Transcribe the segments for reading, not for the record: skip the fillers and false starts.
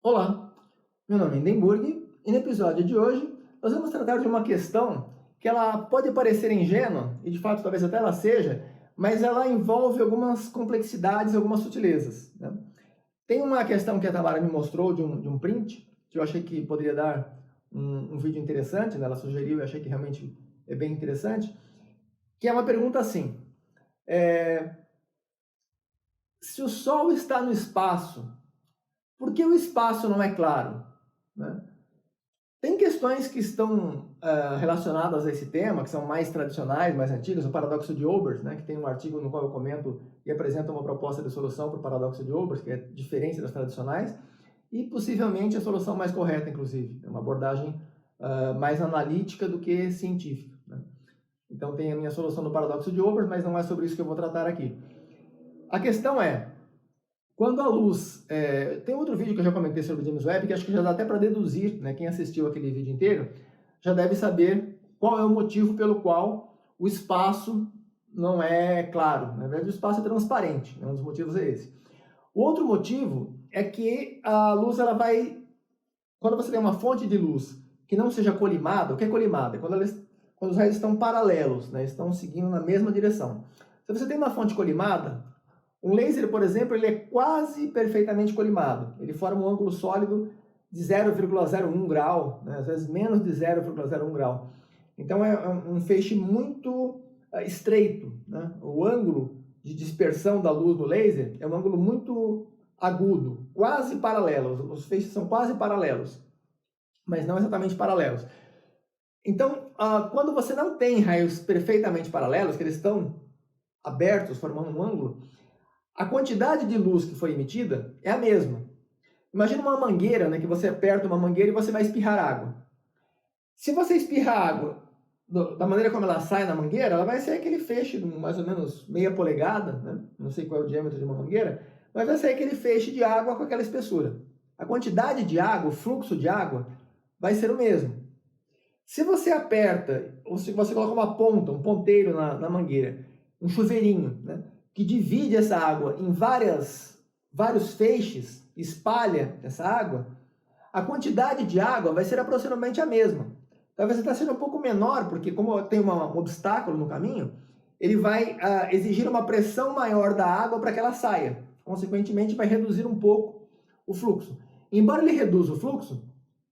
Olá, meu nome é Hindenburg e no episódio de hoje nós vamos tratar de uma questão que ela pode parecer ingênua, e de fato talvez até ela seja, mas ela envolve algumas complexidades, algumas sutilezas, né? Tem uma questão que a Tamara me mostrou de um print, que eu achei que poderia dar um vídeo interessante, né? Ela sugeriu e achei que realmente é bem interessante, que é uma pergunta assim, se o Sol está no espaço, por que o espaço não é claro, né? Tem questões que estão relacionadas a esse tema, que são mais tradicionais, mais antigas, o paradoxo de Olbers, né, que tem um artigo no qual eu comento e apresento uma proposta de solução para o paradoxo de Olbers, que é diferente das tradicionais, e possivelmente a solução mais correta, inclusive. É uma abordagem mais analítica do que científica, né? Então tem a minha solução do paradoxo de Olbers, mas não é sobre isso que eu vou tratar aqui. A questão é, quando a luz... tem outro vídeo que eu já comentei sobre o James Webb, que acho que já dá até para deduzir, né? Quem assistiu aquele vídeo inteiro já deve saber qual é o motivo pelo qual o espaço não é claro. Na verdade, o espaço é transparente, né? Um dos motivos é esse. O outro motivo é que a luz, ela vai... Quando você tem uma fonte de luz que não seja colimada, o que é colimada? É quando os raios estão paralelos, né? Estão seguindo na mesma direção. Se você tem uma fonte colimada, um laser, por exemplo, ele é quase perfeitamente colimado. Ele forma um ângulo sólido de 0,01 grau, né? Às vezes menos de 0,01 grau. Então é um feixe muito estreito, né? O ângulo de dispersão da luz no laser é um ângulo muito agudo, quase paralelo. Os feixes são quase paralelos, mas não exatamente paralelos. Então, quando você não tem raios perfeitamente paralelos, que eles estão abertos, formando um ângulo, a quantidade de luz que foi emitida é a mesma. Imagina uma mangueira, né, que você aperta uma mangueira e você vai espirrar água. Se você espirrar água da maneira como ela sai na mangueira, ela vai sair aquele feixe de mais ou menos meia polegada, né? Não sei qual é o diâmetro de uma mangueira, mas vai sair aquele feixe de água com aquela espessura. A quantidade de água, o fluxo de água, vai ser o mesmo. Se você aperta, ou se você coloca uma ponta, um ponteiro na mangueira, um chuveirinho, né, que divide essa água em vários feixes, espalha essa água, a quantidade de água vai ser aproximadamente a mesma. Talvez está sendo um pouco menor, porque como tem um obstáculo no caminho, ele vai exigir uma pressão maior da água para que ela saia. Consequentemente, vai reduzir um pouco o fluxo. Embora ele reduza o fluxo,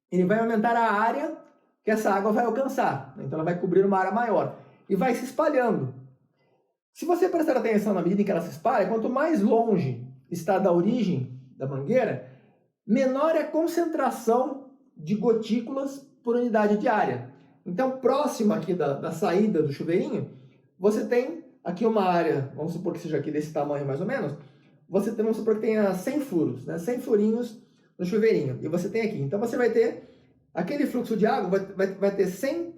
ele vai aumentar a área que essa água vai alcançar. Então ela vai cobrir uma área maior e vai se espalhando. Se você prestar atenção na medida em que ela se espalha, quanto mais longe está da origem da mangueira, menor é a concentração de gotículas por unidade de área. Então, próximo aqui da saída do chuveirinho, você tem aqui uma área, vamos supor que seja aqui desse tamanho mais ou menos, vamos supor que tenha 100 furos, né? 100 furinhos no chuveirinho, e você tem aqui. Então, você vai ter aquele fluxo de água, vai ter 100...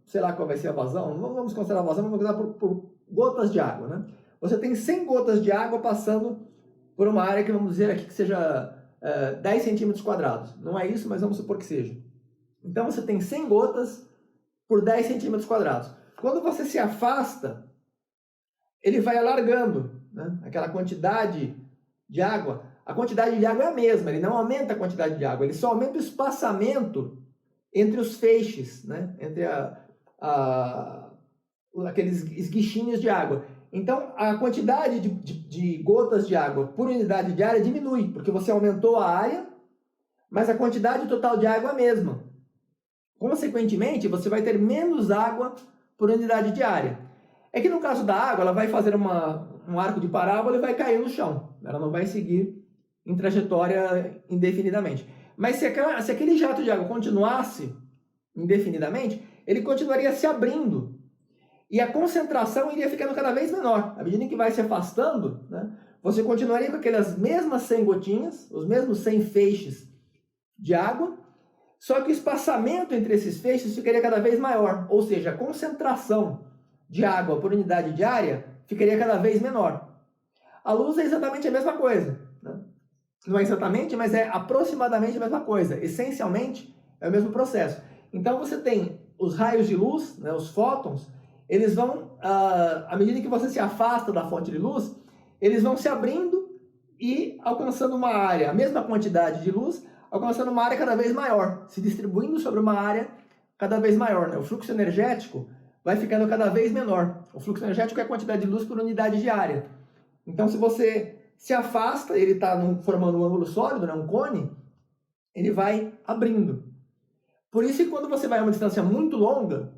sei lá qual vai ser a vazão, não vamos considerar a vazão, vamos considerar por gotas de água, né? Você tem 100 gotas de água passando por uma área que vamos dizer aqui que seja 10 centímetros quadrados. Não é isso, mas vamos supor que seja. Então você tem 100 gotas por 10 centímetros quadrados. Quando você se afasta, ele vai alargando, né, aquela quantidade de água. A quantidade de água é a mesma, ele não aumenta a quantidade de água, ele só aumenta o espaçamento entre os feixes, né, entre aqueles esguichinhos de água. Então, a quantidade de gotas de água por unidade de área diminui, porque você aumentou a área, mas a quantidade total de água é a mesma. Consequentemente, você vai ter menos água por unidade de área. É que no caso da água, ela vai fazer um arco de parábola e vai cair no chão. Ela não vai seguir em trajetória indefinidamente. Mas se aquele jato de água continuasse indefinidamente, ele continuaria se abrindo. E a concentração iria ficando cada vez menor. À medida que vai se afastando, né, você continuaria com aquelas mesmas 100 gotinhas, os mesmos 100 feixes de água, só que o espaçamento entre esses feixes ficaria cada vez maior. Ou seja, a concentração de água por unidade de área ficaria cada vez menor. A luz é exatamente a mesma coisa, né? Não é exatamente, mas é aproximadamente a mesma coisa. Essencialmente, é o mesmo processo. Então, você tem os raios de luz, né, os fótons, eles vão, à medida que você se afasta da fonte de luz, eles vão se abrindo e alcançando uma área, a mesma quantidade de luz, alcançando uma área cada vez maior, se distribuindo sobre uma área cada vez maior, né? O fluxo energético vai ficando cada vez menor. O fluxo energético é a quantidade de luz por unidade de área. Então, se você se afasta, ele está formando um ângulo sólido, né? Um cone, ele vai abrindo. Por isso que quando você vai a uma distância muito longa,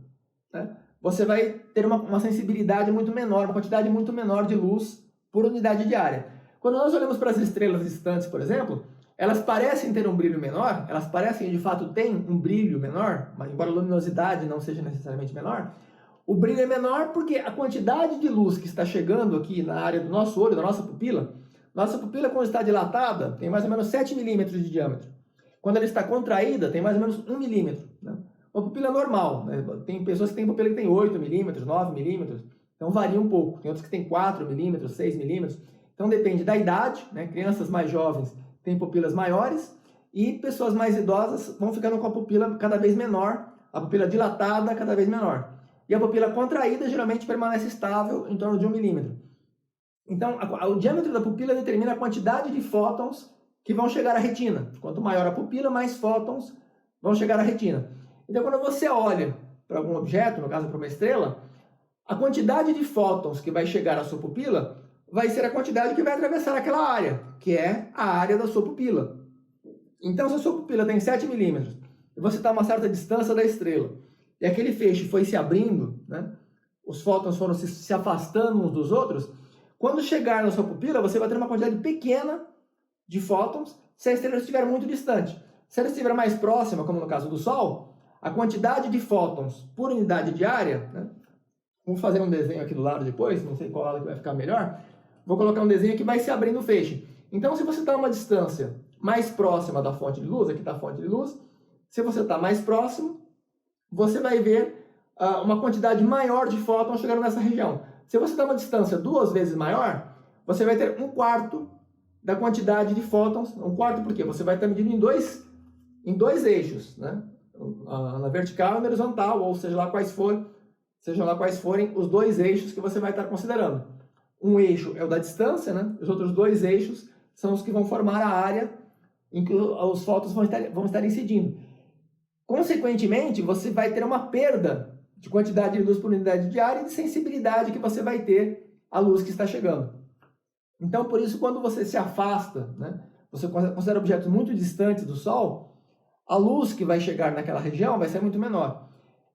né, você vai ter uma sensibilidade muito menor, uma quantidade muito menor de luz por unidade de área. Quando nós olhamos para as estrelas distantes, por exemplo, elas parecem ter um brilho menor, elas parecem, de fato, ter um brilho menor, mas embora a luminosidade não seja necessariamente menor, o brilho é menor porque a quantidade de luz que está chegando aqui na área do nosso olho, da nossa pupila, quando está dilatada, tem mais ou menos 7 milímetros de diâmetro. Quando ela está contraída, tem mais ou menos 1 milímetro. Né? Uma pupila normal. Né? Tem pessoas que têm pupila que tem 8 milímetros, 9 milímetros. Então varia um pouco. Tem outros que têm 4 milímetros, 6 milímetros. Então depende da idade. Né? Crianças mais jovens têm pupilas maiores e pessoas mais idosas vão ficando com a pupila cada vez menor, a pupila dilatada cada vez menor. E a pupila contraída geralmente permanece estável em torno de 1 milímetro. Então, o diâmetro da pupila determina a quantidade de fótons que vão chegar à retina. Quanto maior a pupila, mais fótons vão chegar à retina. Então, quando você olha para algum objeto, no caso para uma estrela, a quantidade de fótons que vai chegar à sua pupila vai ser a quantidade que vai atravessar aquela área, que é a área da sua pupila. Então, se a sua pupila tem 7 milímetros e você está a uma certa distância da estrela, e aquele feixe foi se abrindo, né? Os fótons foram se afastando uns dos outros, quando chegar na sua pupila, você vai ter uma quantidade pequena de fótons se a estrela estiver muito distante. Se ela estiver mais próxima, como no caso do Sol, a quantidade de fótons por unidade de área, né? Vamos fazer um desenho aqui do lado depois, não sei qual lado que vai ficar melhor. Vou colocar um desenho que vai se abrindo o feixe. Então, se você está a uma distância mais próxima da fonte de luz, aqui está a fonte de luz, se você está mais próximo, você vai ver uma quantidade maior de fótons chegando nessa região. Se você está a uma distância 2 vezes maior, você vai ter 1/4 da quantidade de fótons. 1/4 por quê? Você vai estar medindo em dois eixos, né? Na vertical e na horizontal, ou sejam lá quais forem os dois eixos que você vai estar considerando. Um eixo é o da distância, né? Os outros dois eixos são os que vão formar a área em que os fótons vão estar incidindo. Consequentemente, você vai ter uma perda de quantidade de luz por unidade de área e de sensibilidade que você vai ter à luz que está chegando. Então, por isso, quando você se afasta, né, você considera objetos muito distantes do Sol, a luz que vai chegar naquela região vai ser muito menor.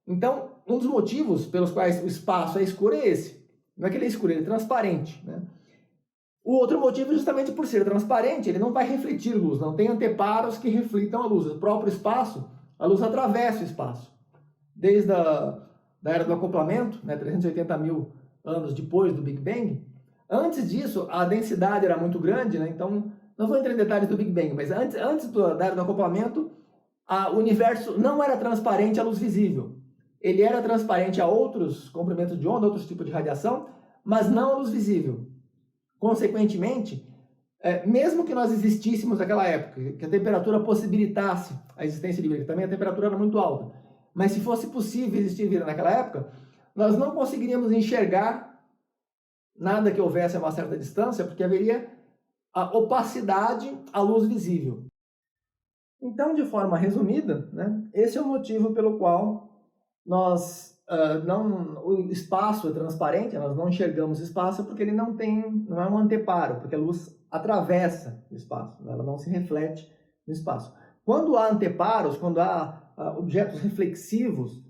Então, um dos motivos pelos quais o espaço é escuro é esse. Não é que ele é escuro, ele é transparente. Né? O outro motivo, justamente por ser transparente, ele não vai refletir luz, não tem anteparos que reflitam a luz. O próprio espaço, a luz atravessa o espaço. Desde a era do acoplamento, né, 380 mil anos depois do Big Bang. Antes disso, a densidade era muito grande, né, então não vou entrar em detalhes do Big Bang, mas antes da era do acoplamento, o universo não era transparente à luz visível. Ele era transparente a outros comprimentos de onda, outros tipos de radiação, mas não à luz visível. Consequentemente, mesmo que nós existíssemos naquela época, que a temperatura possibilitasse a existência de vida, também a temperatura era muito alta, mas se fosse possível existir vida naquela época, nós não conseguiríamos enxergar nada que houvesse a uma certa distância, porque haveria a opacidade à luz visível. Então, de forma resumida, né, esse é o motivo pelo qual o espaço é transparente, nós não enxergamos espaço porque ele não é um anteparo, porque a luz atravessa o espaço, ela não se reflete no espaço. Quando há anteparos, quando há objetos reflexivos,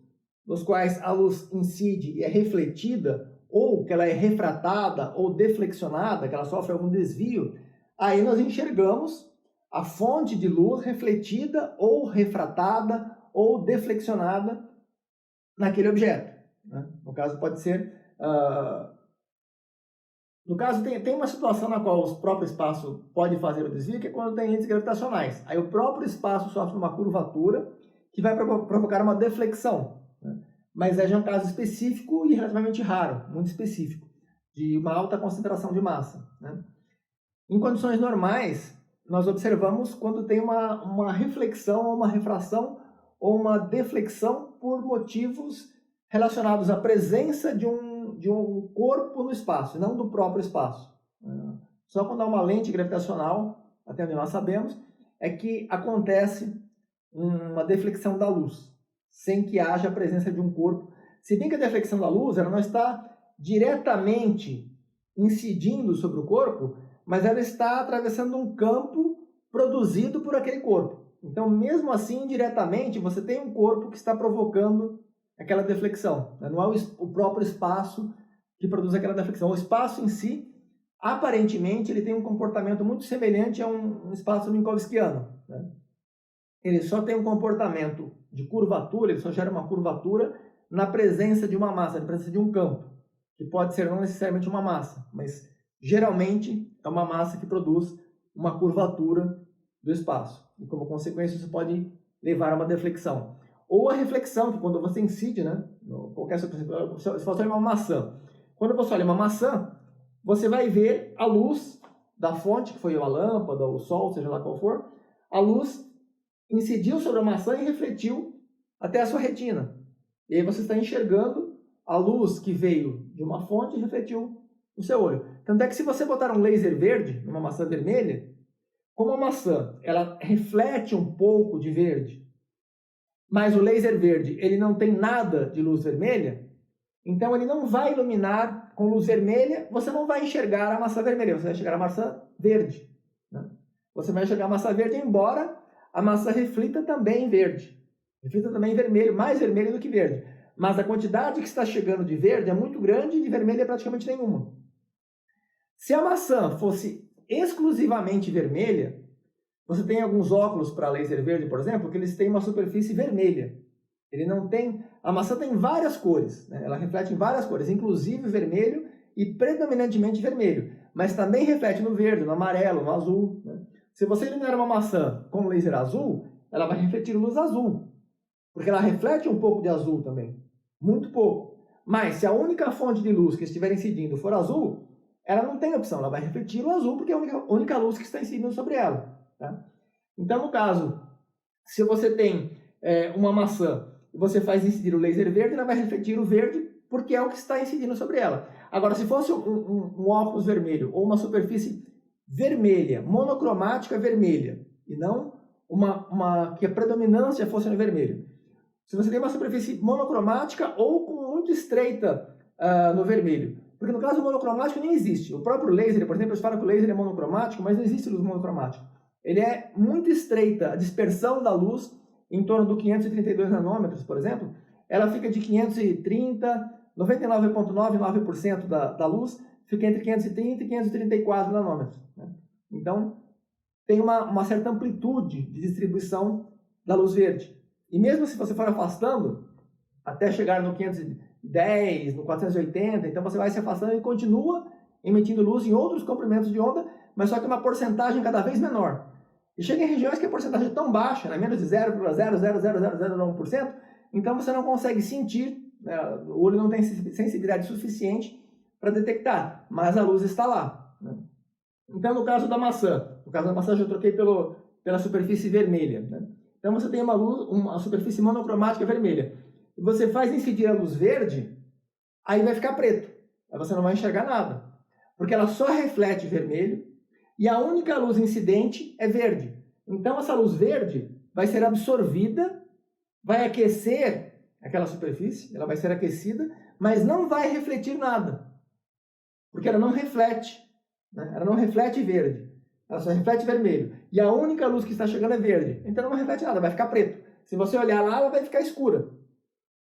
nos quais a luz incide e é refletida, ou que ela é refratada ou deflexionada, que ela sofre algum desvio, aí nós enxergamos a fonte de luz refletida ou refratada ou deflexionada naquele objeto. Né? No caso, pode ser... No caso, tem uma situação na qual o próprio espaço pode fazer o desvio, que é quando tem lentes gravitacionais. Aí o próprio espaço sofre uma curvatura que vai provocar uma deflexão. Né? Mas é um caso específico e relativamente raro, muito específico, de uma alta concentração de massa. Né? Em condições normais, nós observamos quando tem uma reflexão, ou uma refração, ou uma deflexão por motivos relacionados à presença de um corpo no espaço, não do próprio espaço. Só quando há uma lente gravitacional, até onde nós sabemos, é que acontece uma deflexão da luz, sem que haja a presença de um corpo. Se bem que a deflexão da luz ela não está diretamente incidindo sobre o corpo, mas ela está atravessando um campo produzido por aquele corpo. Então, mesmo assim, indiretamente, você tem um corpo que está provocando aquela deflexão. Não é o próprio espaço que produz aquela deflexão. O espaço em si, aparentemente, ele tem um comportamento muito semelhante a um espaço minkowskiano, né? Ele só tem um comportamento de curvatura, ele só gera uma curvatura na presença de uma massa, na presença de um campo, que pode ser não necessariamente uma massa, mas geralmente é uma massa que produz uma curvatura do espaço. E como consequência isso pode levar a uma deflexão. Ou a reflexão, que quando você incide, né, qualquer superfície, se você olha uma maçã, quando você olha uma maçã, você vai ver a luz da fonte, que foi a lâmpada, o sol, seja lá qual for, a luz incidiu sobre a maçã e refletiu até a sua retina. E aí você está enxergando a luz que veio de uma fonte e refletiu no seu olho. Tanto é que se você botar um laser verde numa maçã vermelha, como a maçã ela reflete um pouco de verde, mas o laser verde ele não tem nada de luz vermelha, então ele não vai iluminar com luz vermelha, você não vai enxergar a maçã vermelha, você vai enxergar a maçã verde, né? Você vai enxergar a maçã verde, embora a maçã reflita também verde, reflita também vermelho, mais vermelho do que verde. Mas a quantidade que está chegando de verde é muito grande e de vermelho é praticamente nenhuma. Se a maçã fosse exclusivamente vermelha, você tem alguns óculos para laser verde, por exemplo, que eles têm uma superfície vermelha. Ele não tem... A maçã tem várias cores, né? Ela reflete em várias cores, inclusive vermelho e predominantemente vermelho. Mas também reflete no verde, no amarelo, no azul, né? Se você iluminar uma maçã com laser azul, ela vai refletir luz azul, porque ela reflete um pouco de azul também, muito pouco. Mas se a única fonte de luz que estiver incidindo for azul, ela não tem opção, ela vai refletir o azul, porque é a única luz que está incidindo sobre ela, tá? Então, no caso, se você tem uma maçã e você faz incidir o laser verde, ela vai refletir o verde, porque é o que está incidindo sobre ela. Agora, se fosse um óculos vermelho ou uma superfície vermelha, monocromática vermelha, e não que a predominância fosse no vermelho. Se você tem uma superfície monocromática ou com muito estreita no vermelho, porque no caso o monocromático nem existe. O próprio laser, por exemplo, eles falam que o laser é monocromático, mas não existe luz monocromática. Ele é muito estreita, a dispersão da luz em torno do 532 nanômetros, por exemplo, ela fica de 530, 99,99% da luz fica entre 530 e 534 nanômetros, né? Então, tem uma certa amplitude de distribuição da luz verde. E mesmo se você for afastando, até chegar no 510, no 480, então você vai se afastando e continua emitindo luz em outros comprimentos de onda, mas só que uma porcentagem cada vez menor. E chega em regiões que a porcentagem é tão baixa, né, menos de 0,00001%, então você não consegue sentir, né, o olho não tem sensibilidade suficiente para detectar, mas a luz está lá, né? Então, no caso da maçã eu já troquei pela superfície vermelha, né? Então você tem uma superfície monocromática vermelha. E você faz incidir a luz verde, aí vai ficar preto. Aí você não vai enxergar nada, porque ela só reflete vermelho e a única luz incidente é verde. Então essa luz verde vai ser absorvida, vai aquecer aquela superfície, ela vai ser aquecida, mas não vai refletir nada, porque ela não reflete, né? Ela não reflete verde, ela só reflete vermelho. E a única luz que está chegando é verde, então ela não reflete nada, vai ficar preto. Se você olhar lá, ela vai ficar escura.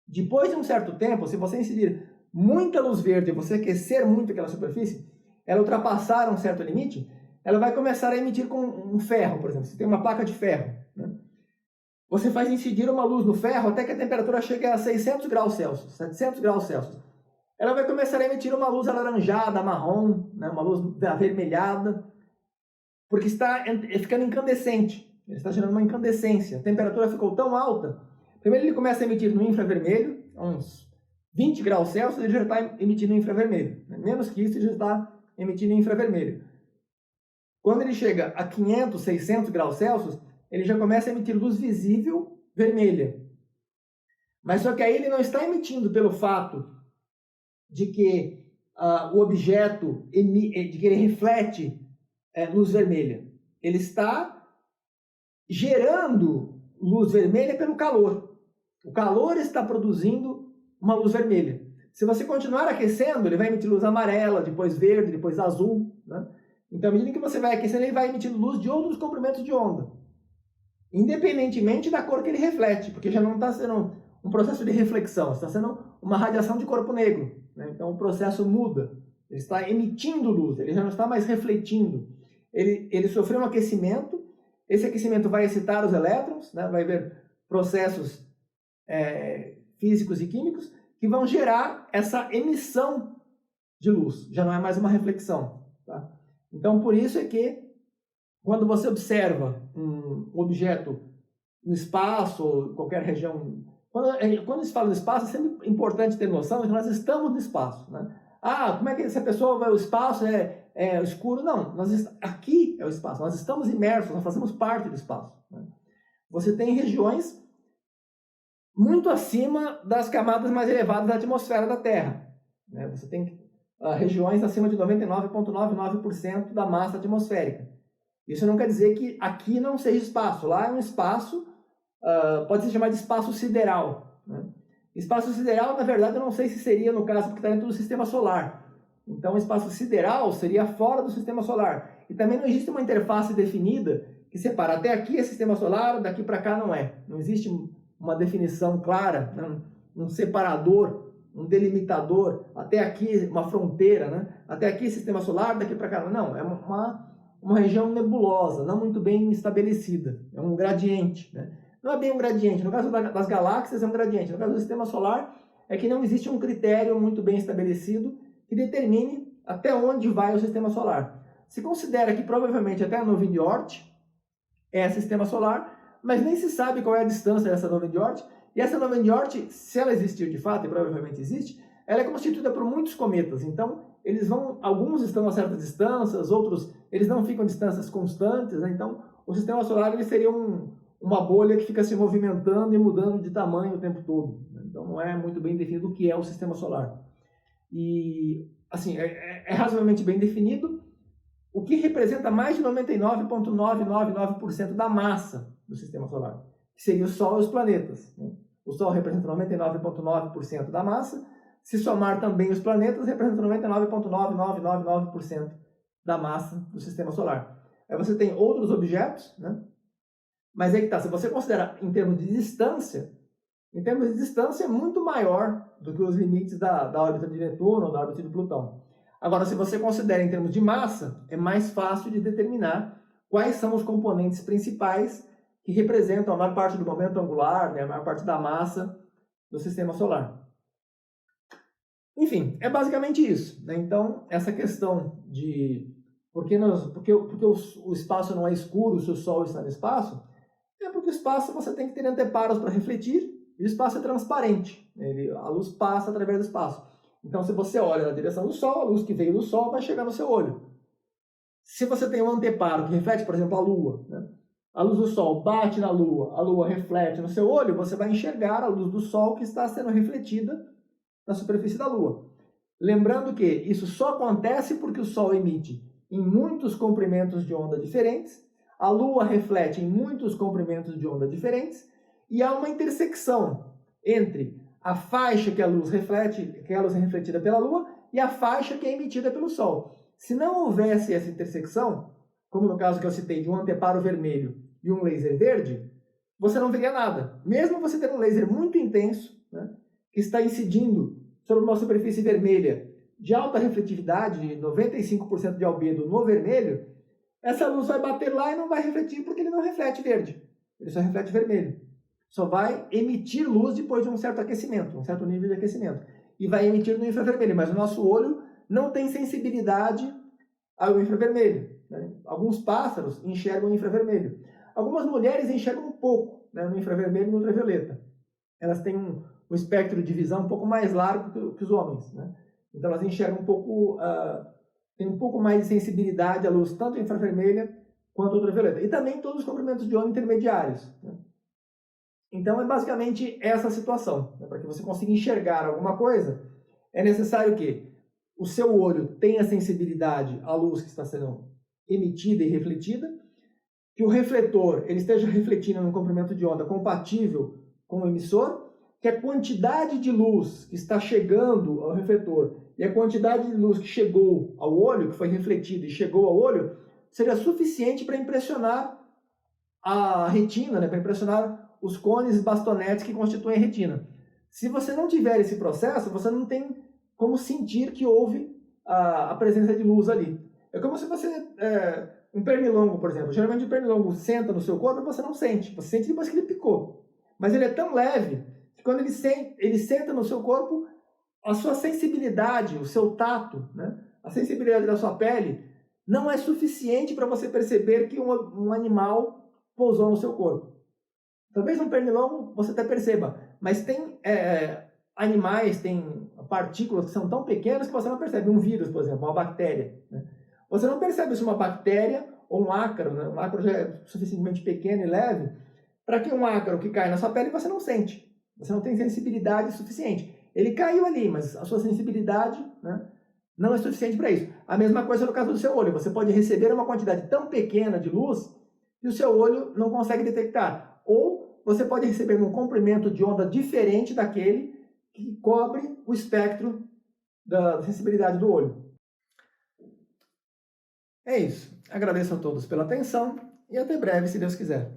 Depois de um certo tempo, se você incidir muita luz verde e você aquecer muito aquela superfície, ela ultrapassar um certo limite, ela vai começar a emitir com um ferro, por exemplo. Você tem uma placa de ferro, né? Você faz incidir uma luz no ferro até que a temperatura chegue a 600 graus Celsius, 700 graus Celsius. Ela vai começar a emitir uma luz alaranjada, marrom, né? Uma luz avermelhada, porque está ficando incandescente. Ele está gerando uma incandescência. A temperatura ficou tão alta. Primeiro ele começa a emitir no infravermelho, a uns 20 graus Celsius, ele já está emitindo no infravermelho. Menos que isso, ele já está emitindo em infravermelho. Quando ele chega a 500, 600 graus Celsius, ele já começa a emitir luz visível vermelha. Mas só que aí ele não está emitindo pelo fato de que o objeto, de que ele reflete luz vermelha. Ele está gerando luz vermelha pelo calor. O calor está produzindo uma luz vermelha. Se você continuar aquecendo, ele vai emitir luz amarela, depois verde, depois azul, né? Então, à medida que você vai aquecendo, ele vai emitindo luz de outros comprimentos de onda, independentemente da cor que ele reflete, porque já não está sendo um processo de reflexão, está sendo uma radiação de corpo negro, né? Então, o processo muda. Ele está emitindo luz, ele já não está mais refletindo. Ele sofreu um aquecimento, esse aquecimento vai excitar os elétrons, né? Vai haver processos físicos e químicos que vão gerar essa emissão de luz, já não é mais uma reflexão, tá? Então, por isso é que, quando você observa um objeto no espaço, ou qualquer região, quando se fala no espaço, é sempre importante ter noção de que nós estamos no espaço, né? Como é que se a pessoa vai ao espaço é escuro? Não, aqui é o espaço, nós estamos imersos, nós fazemos parte do espaço, né? Você tem regiões muito acima das camadas mais elevadas da atmosfera da Terra, né? Você tem regiões acima de 99,99% da massa atmosférica. Isso não quer dizer que aqui não seja espaço. Lá é um espaço, pode ser chamado de espaço sideral, né? Espaço sideral, na verdade, eu não sei se seria, no caso, porque está dentro do sistema solar. Então, o espaço sideral seria fora do sistema solar. E também não existe uma interface definida que separa. Até aqui é sistema solar, daqui para cá não é. Não existe uma definição clara, né? Um separador, um delimitador, até aqui uma fronteira, né? Até aqui sistema solar, daqui para cá não. É uma região nebulosa, não muito bem estabelecida. É um gradiente, né? Não é bem um gradiente. No caso das galáxias é um gradiente. No caso do sistema solar é que não existe um critério muito bem estabelecido que determine até onde vai o sistema solar. Se considera que provavelmente até a nuvem de Oort é sistema solar, mas nem se sabe qual é a distância dessa nuvem de Oort. E essa nuvem de Oort, se ela existir de fato, e provavelmente existe, ela é constituída por muitos cometas. Então, alguns estão a certas distâncias, outros eles não ficam a distâncias constantes, né? Então, o sistema solar ele seria uma bolha que fica se movimentando e mudando de tamanho o tempo todo, né? Então, não é muito bem definido o que é o sistema solar. E, assim, é razoavelmente bem definido o que representa mais de 99,999% da massa do sistema solar, que seria o Sol e os planetas, né? O Sol representa 99,9% da massa. Se somar também os planetas, representa 99,9999% da massa do sistema solar. Aí você tem outros objetos, né? Mas aí que tá, se você considerar em termos de distância é muito maior do que os limites da órbita de Netuno ou da órbita de Plutão. Agora, se você considera em termos de massa, é mais fácil de determinar quais são os componentes principais que representam a maior parte do momento angular, né, a maior parte da massa do sistema solar. Enfim, é basicamente isso, né? Então, essa questão de por que o espaço não é escuro se o Sol está no espaço, é porque o espaço você tem que ter anteparos para refletir, e o espaço é transparente, a luz passa através do espaço. Então, se você olha na direção do Sol, a luz que veio do Sol vai chegar no seu olho. Se você tem um anteparo que reflete, por exemplo, a Lua, né? A luz do Sol bate na Lua, a Lua reflete no seu olho, você vai enxergar a luz do Sol que está sendo refletida na superfície da Lua. Lembrando que isso só acontece porque o Sol emite em muitos comprimentos de onda diferentes, a Lua reflete em muitos comprimentos de onda diferentes, e há uma intersecção entre a faixa que a luz reflete, que é a luz refletida pela Lua, e a faixa que é emitida pelo Sol. Se não houvesse essa intersecção, como no caso que eu citei de um anteparo vermelho e um laser verde, você não veria nada. Mesmo você tendo um laser muito intenso, né, que está incidindo sobre uma superfície vermelha de alta refletividade, de 95% de albedo no vermelho, essa luz vai bater lá e não vai refletir porque ele não reflete verde. Ele só reflete vermelho. Só vai emitir luz depois de um certo aquecimento, um certo nível de aquecimento. E vai emitir no infravermelho, mas o nosso olho não tem sensibilidade ao infravermelho, né? Alguns pássaros enxergam infravermelho. Algumas mulheres enxergam um pouco, né, no infravermelho e no ultravioleta. Elas têm um espectro de visão um pouco mais largo que os homens, né? Então elas enxergam um pouco, tem um pouco mais de sensibilidade à luz, tanto infravermelha quanto ultravioleta. E também todos os comprimentos de onda intermediários, né? Então é basicamente essa situação, né? Para que você consiga enxergar alguma coisa, é necessário que o seu olho tenha sensibilidade à luz que está sendo emitida e refletida, que o refletor ele esteja refletindo num comprimento de onda compatível com o emissor, que a quantidade de luz que está chegando ao refletor e a quantidade de luz que chegou ao olho, que foi refletida e chegou ao olho, seria suficiente para impressionar a retina, né, para impressionar os cones e bastonetes que constituem a retina. Se você não tiver esse processo, você não tem como sentir que houve a presença de luz ali. É como se você... um pernilongo, por exemplo. Geralmente o pernilongo senta no seu corpo e você não sente. Você sente depois que ele picou. Mas ele é tão leve que quando ele senta no seu corpo, a sua sensibilidade, o seu tato, né, a sensibilidade da sua pele, não é suficiente para você perceber que um animal pousou no seu corpo. Talvez um pernilongo você até perceba, mas tem animais, tem partículas que são tão pequenas que você não percebe. Um vírus, por exemplo, uma bactéria, né? Você não percebe se uma bactéria ou um ácaro, né? Um ácaro já é suficientemente pequeno e leve, para que um ácaro que cai na sua pele você não sente. Você não tem sensibilidade suficiente. Ele caiu ali, mas a sua sensibilidade, né, não é suficiente para isso. A mesma coisa no caso do seu olho. Você pode receber uma quantidade tão pequena de luz que o seu olho não consegue detectar. Ou você pode receber um comprimento de onda diferente daquele que cobre o espectro da sensibilidade do olho. É isso. Agradeço a todos pela atenção e até breve, se Deus quiser.